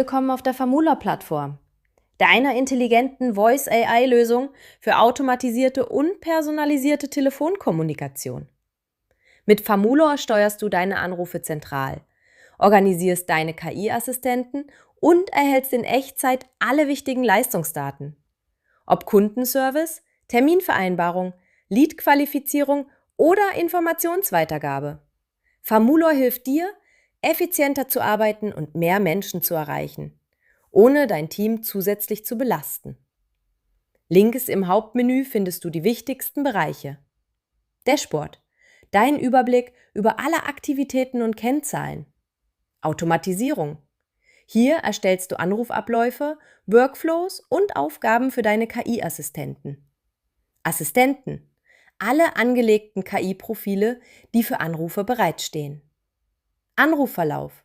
Willkommen auf der Famula-Plattform, deiner intelligenten Voice-AI-Lösung für automatisierte und personalisierte Telefonkommunikation. Mit Famula steuerst du deine Anrufe zentral, organisierst deine KI-Assistenten und erhältst in Echtzeit alle wichtigen Leistungsdaten. Ob Kundenservice, Terminvereinbarung, Lead-Qualifizierung oder Informationsweitergabe. Famula hilft dir, effizienter zu arbeiten und mehr Menschen zu erreichen, ohne dein Team zusätzlich zu belasten. Links im Hauptmenü findest du die wichtigsten Bereiche. Dashboard, dein Überblick über alle Aktivitäten und Kennzahlen. Automatisierung. Hier erstellst du Anrufabläufe, Workflows und Aufgaben für deine KI-Assistenten. Assistenten, alle angelegten KI-Profile, die für Anrufe bereitstehen. Anrufverlauf.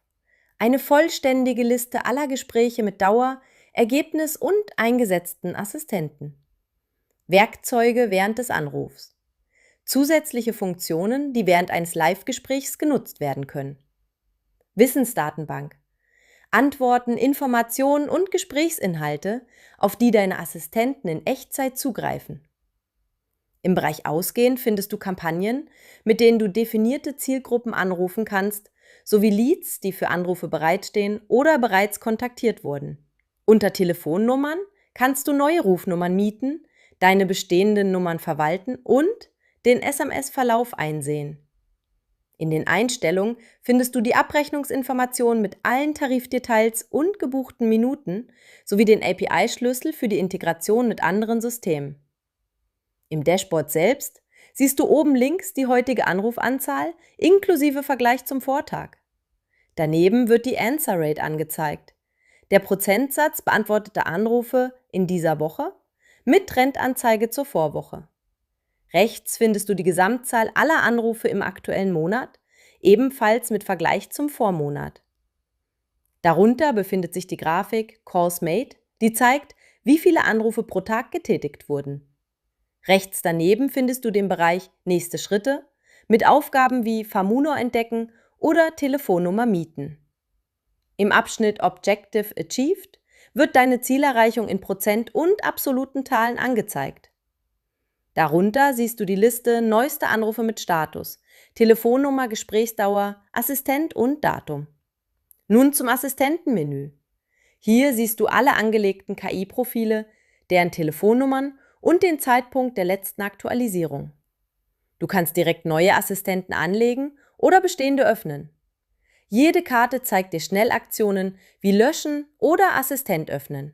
Eine vollständige Liste aller Gespräche mit Dauer, Ergebnis und eingesetzten Assistenten. Werkzeuge während des Anrufs. Zusätzliche Funktionen, die während eines Live-Gesprächs genutzt werden können. Wissensdatenbank. Antworten, Informationen und Gesprächsinhalte, auf die deine Assistenten in Echtzeit zugreifen. Im Bereich Ausgehen findest du Kampagnen, mit denen du definierte Zielgruppen anrufen kannst, sowie Leads, die für Anrufe bereitstehen oder bereits kontaktiert wurden. Unter Telefonnummern kannst du neue Rufnummern mieten, deine bestehenden Nummern verwalten und den SMS-Verlauf einsehen. In den Einstellungen findest du die Abrechnungsinformationen mit allen Tarifdetails und gebuchten Minuten sowie den API-Schlüssel für die Integration mit anderen Systemen. Im Dashboard selbst siehst du oben links die heutige Anrufanzahl inklusive Vergleich zum Vortag. Daneben wird die Answer Rate angezeigt, der Prozentsatz beantworteter Anrufe in dieser Woche mit Trendanzeige zur Vorwoche. Rechts findest du die Gesamtzahl aller Anrufe im aktuellen Monat, ebenfalls mit Vergleich zum Vormonat. Darunter befindet sich die Grafik Calls Made, die zeigt, wie viele Anrufe pro Tag getätigt wurden. Rechts daneben findest du den Bereich Nächste Schritte mit Aufgaben wie Famula entdecken oder Telefonnummer mieten. Im Abschnitt Objective Achieved wird deine Zielerreichung in Prozent und absoluten Zahlen angezeigt. Darunter siehst du die Liste neueste Anrufe mit Status, Telefonnummer, Gesprächsdauer, Assistent und Datum. Nun zum Assistentenmenü. Hier siehst du alle angelegten KI-Profile, deren Telefonnummern und den Zeitpunkt der letzten Aktualisierung. Du kannst direkt neue Assistenten anlegen oder bestehende öffnen. Jede Karte zeigt dir Schnellaktionen wie Löschen oder Assistent öffnen.